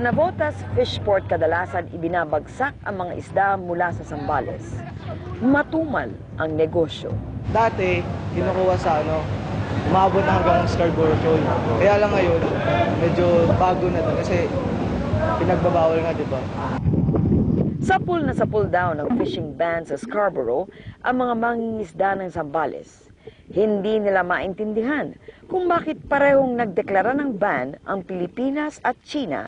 Navotas Fishport kadalasan ibinabagsak ang mga isda mula sa Zambales. Matumal ang negosyo. Dati, kinukuha sa umabot na hanggang Scarborough Shoal. Kaya lang ngayon, medyo bago na to kasi pinagbabawal nga, di ba? Sapul na sapul daw ng fishing ban sa Scarborough ang mga mangingisda ng Zambales. Hindi nila maintindihan kung bakit parehong nagdeklara ng ban ang Pilipinas at China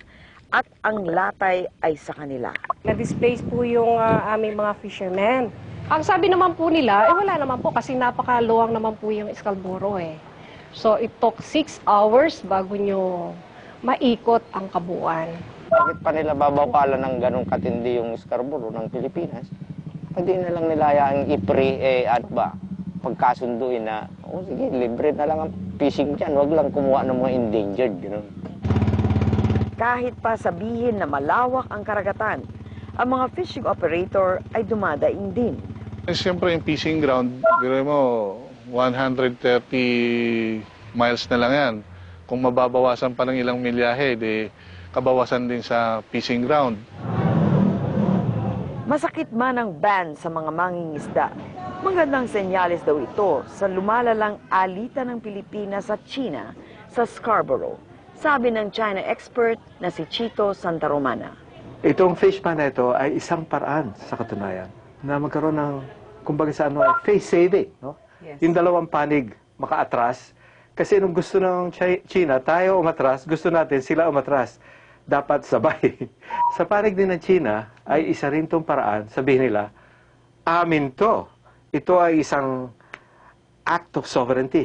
at ang latay ay sa kanila. Na-displace po yung aming mga fishermen. Ang sabi naman po nila, wala naman po kasi napakaluwang naman po yung Scarborough eh. So it took 6 hours bago nyo maikot ang kabuuan. Bakit pa nila babawalan ng ganong katindi yung Scarborough ng Pilipinas? Pwede na lang nila yung i-pre at ba? Pagkasunduin na, sige, libre na lang ang fishing dyan. Huwag lang kumuha ng mga endangered. Kahit pa sabihin na malawak ang karagatan, ang mga fishing operator ay dumadaing din. Siyempre yung fishing ground, biro mo, 130 miles na lang yan. Kung mababawasan pa ng ilang milyahe, di kabawasan din sa fishing ground. Masakit man ang ban sa mga mangingisda, magandang senyales daw ito sa lumalalang alitan ng Pilipinas at China sa Scarborough, sabi ng China expert na si Chito Santaromana. Itong fish pan na ito ay isang paraan sa katunayan na magkaroon ng, kumbaga sa face saving. No? Yes. Yung dalawang panig makaatras. Kasi nung gusto ng China, tayo umatras, gusto natin sila umatras. Dapat sabay. Sa panig din ng China ay isa rin itong paraan, sabihin nila, amin to. Ito ay isang act of sovereignty.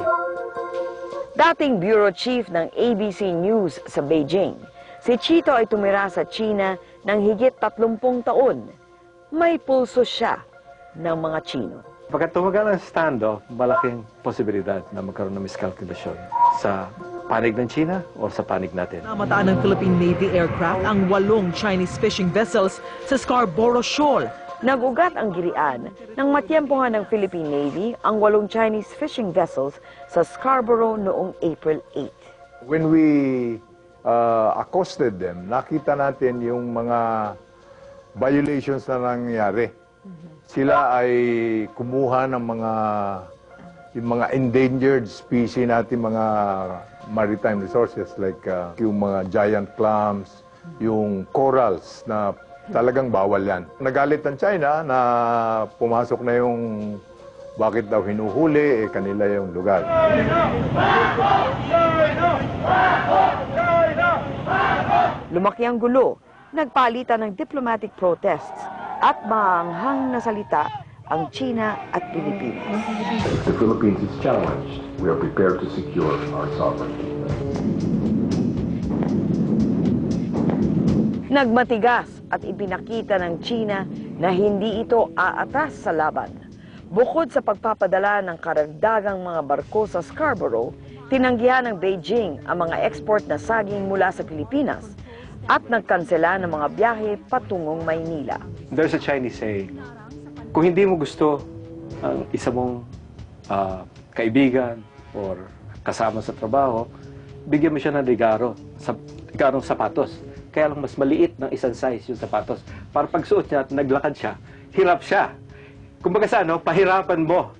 Dating bureau chief ng ABC News sa Beijing, si Chito ay tumira sa China ng higit 30 taon. May pulso siya ng mga Chino. Pagkat tumagal ang standoff, malaking posibilidad na magkaroon ng miskalkulasyon sa panig ng China o sa panig natin. Namataan ng Philippine Navy aircraft ang 8 Chinese fishing vessels sa Scarborough Shoal. Nag-ugat ang girian nang matyempohan ng Philippine Navy ang 8 Chinese fishing vessels sa Scarborough noong April 8. When we accosted them, nakita natin yung mga violations na nangyari. Sila ay kumuha ng yung mga endangered species natin, mga maritime resources like yung mga giant clams, yung corals na talagang bawal yan. Nagalit ng China na pumasok na yung bakit daw hinuhuli, kanila yung lugar. Lumaki ang gulo, nagpalitan ng diplomatic protests at maanghang na salita ang China at Pilipinas. If the Philippines is challenged, we are prepared to secure our sovereignty. Nagmatigas at ipinakita ng China na hindi ito aatas sa laban. Bukod sa pagpapadala ng karagdagang mga barko sa Scarborough, tinanggihan ng Beijing ang mga export na saging mula sa Pilipinas at nagkansela ng mga biyahe patungong Maynila. There's a Chinese saying, kung hindi mo gusto ang isa mong kaibigan or kasama sa trabaho, bigyan mo siya ng regarong sapatos. Kaya lang mas maliit ng isang size yung sapatos. Para pagsuot niya at naglakad siya, hirap siya. Kumbaga sa pahirapan mo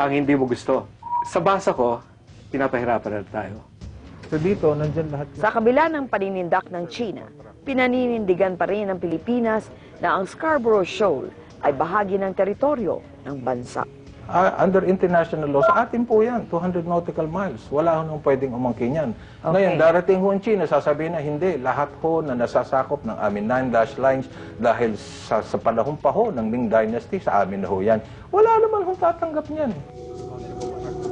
ang hindi mo gusto. Sa basa ko, pinapahirapan na tayo. So dito, nandyan lahat. Sa kabila ng paninindak ng China, pinaninindigan pa rin ng Pilipinas na ang Scarborough Shoal ay bahagi ng teritoryo ng bansa. Under international law, sa atin po yan, 200 nautical miles. Wala ho nung pwedeng umangkin yan. Okay. Ngayon, darating ho ang China, sasabihin na hindi. Lahat ho na nasasakop ng amin 9 dash lines dahil sa panahon pa ho ng Ming Dynasty, sa amin na ho yan. Wala naman hong tatanggap niyan.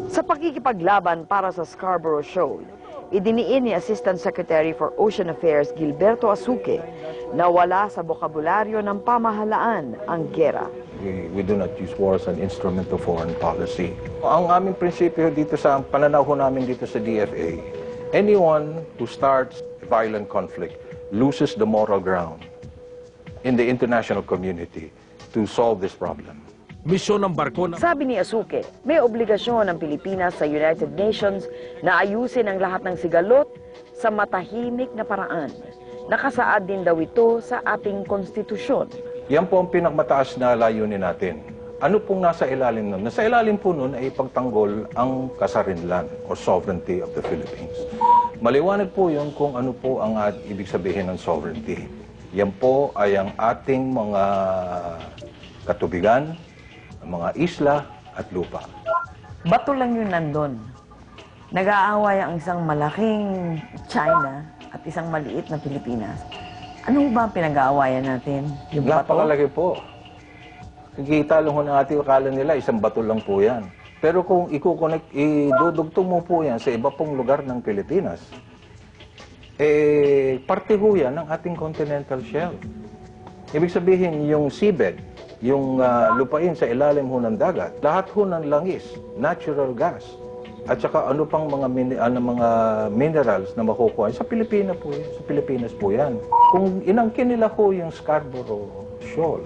Sa pakikipaglaban para sa Scarborough Shoal, idiniin ni Assistant Secretary for Ocean Affairs Gilberto Asuque na wala sa bokabularyo ng pamahalaan ang gera. We do not use war as an instrument of foreign policy. Ang aming prinsipyo dito sa pananaw ho namin dito sa DFA, anyone who starts violent conflict loses the moral ground in the international community to solve this problem. Misyon ng barko na... Sabi ni Asuque, may obligasyon ng Pilipinas sa United Nations na ayusin ang lahat ng sigalot sa matahimik na paraan. Nakasaad din daw ito sa ating konstitusyon. Yan po ang pinakmataas na layunin natin. Ano pong nasa ilalim nun? Nasa ilalim po nun ay ipagtanggol ang kasarinlan o sovereignty of the Philippines. Maliwanag po yun kung ano po ang ibig sabihin ng sovereignty. Yan po ay ang ating mga katubigan, mga isla at lupa. Bato lang yun nandun. Nag-aaway ang isang malaking China at isang maliit na Pilipinas. Ano ba ang pinag-aawayan natin? Yung bato? Napakalaki po. Kikita lang ho ng ating akala nila, isang bato lang po yan. Pero kung idudugtong mo po yan sa iba pong lugar ng Pilipinas, parte ho yan ng ating continental shelf. Ibig sabihin, yung seabed, yung lupain sa ilalim ho ng dagat, lahat ho ng langis, natural gas, at saka ano pang mga minerals na makukuha sa Pilipinas po, sa Pilipinas po yan. Kung inangkin nila ho yung Scarborough Shoal,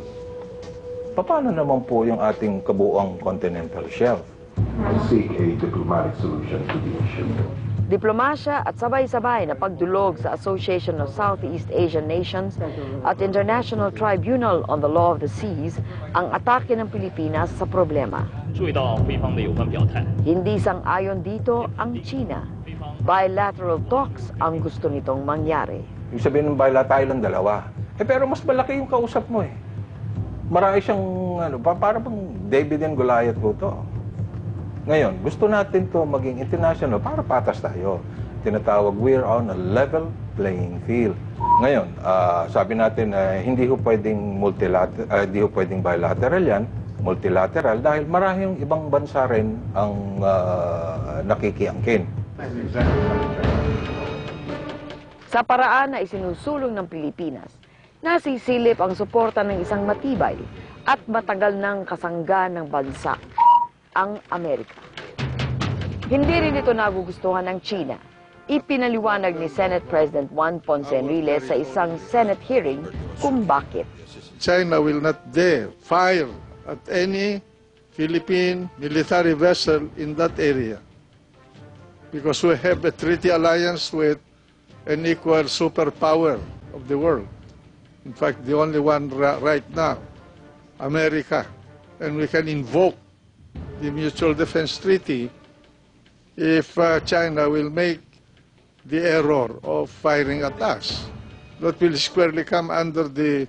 paano naman po yung ating kabuuang continental shelf? And seek a diplomatic solution to the issue. Diplomasya at sabay-sabay na pagdulog sa Association of Southeast Asian Nations at International Tribunal on the Law of the Seas ang atake ng Pilipinas sa problema. Hindi sang-ayon dito ang China. Bilateral talks ang gusto nitong mangyari. Ibig sabihin ng bilateral dalawa. Pero mas malaki yung kausap mo eh. Marami siyang, para bang David and Goliath po to. Ngayon, gusto natin to maging international para patas tayo. Tinatawag, we're on a level playing field. Ngayon, sabi natin na hindi ho pwedeng bilateral yan, multilateral, dahil maraming ibang bansa rin ang nakikiangkin. Sa paraan na isinusulong ng Pilipinas, nasisilip ang suporta ng isang matibay at matagal ng kasangga ng bansa, ang Amerika. Hindi rin ito nagugustuhan ng China. Ipinaliwanag ni Senate President Juan Ponce Enrile sa isang Senate hearing kung bakit. China will not dare fire at any Philippine military vessel in that area because we have a treaty alliance with an equal superpower of the world. In fact, the only one right now, America. And we can invoke the Mutual Defense Treaty if China will make the error of firing at us. That will squarely come under the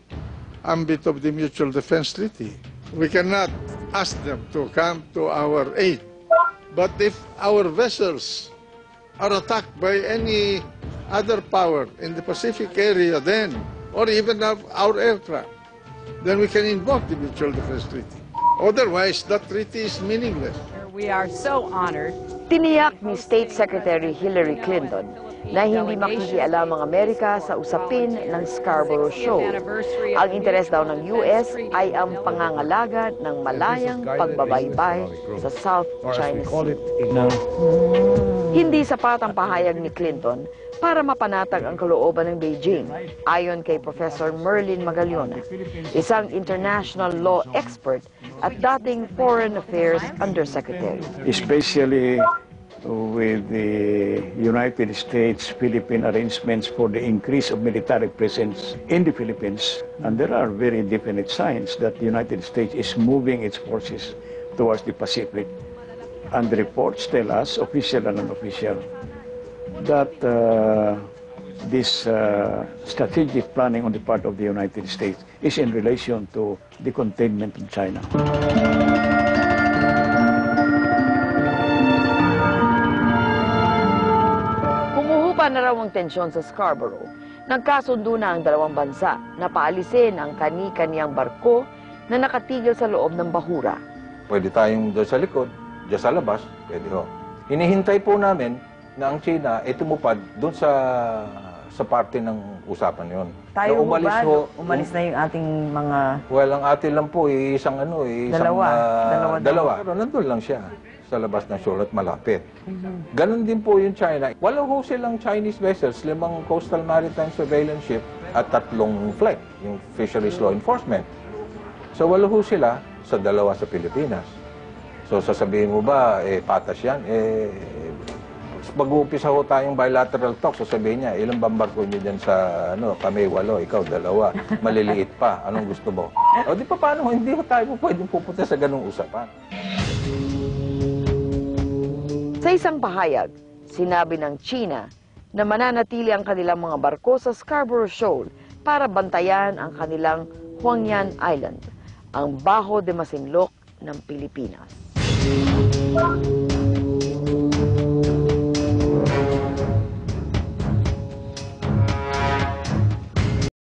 ambit of the Mutual Defense Treaty. We cannot ask them to come to our aid. But if our vessels are attacked by any other power in the Pacific area, then or even our aircraft, then we can invoke the Mutual Defense Treaty. Otherwise, that treaty is meaningless. We are so honored. Tiniyak ni State Secretary Hillary Clinton na hindi makikialam ang Amerika sa usapin ng Scarborough Shoal. Ang interes daw ng US ay ang pangangalaga ng malayang pagbabaybay sa South China Sea. Hindi sapat ang pahayag ni Clinton para mapanatag ang kalooban ng Beijing, ayon kay Professor Merlin Magallona, isang international law expert at dating Foreign Affairs Undersecretary. Especially with the United States-Philippine arrangements for the increase of military presence in the Philippines, and there are very definite signs that the United States is moving its forces towards the Pacific. And the reports tell us, official and unofficial, that this strategic planning on the part of the United States is in relation to the containment of China. Humuhupa na raw ang tensyon sa Scarborough. Nagkasundo na ang dalawang bansa na paalisin ang kani-kaniyang barko na nakatigil sa loob ng bahura. Pwede tayong doon sa likod, doon sa labas, pwede ho. Hinihintay po namin na ang China ay tumupad doon sa parte ng usapan yon. Tayo na umalis umalis na yung ating mga... Well, ang atin lang po, isang dalawa. Pero nandun lang siya sa labas ng shoal at malapit. Ganon din po yung China. Wala ho silang Chinese vessels, 5 coastal maritime surveillance ship at 3 FLEC, yung Fisheries Law Enforcement. So wala ho sila sa 2 sa Pilipinas. So sasabihin mo ba, patas yan? mag-uumpisa ho tayong bilateral talk, sasabihin niya, ilang bang barko niyo dyan sa, kami 8, ikaw 2, maliliit pa, anong gusto mo? O di pa paano, hindi ho tayo pwedeng pupunta sa ganung usapan. Sa isang pahayag, sinabi ng China na mananatili ang kanilang mga barko sa Scarborough Shoal para bantayan ang kanilang Huangyan Island, ang Bajo de Masinloc ng Pilipinas.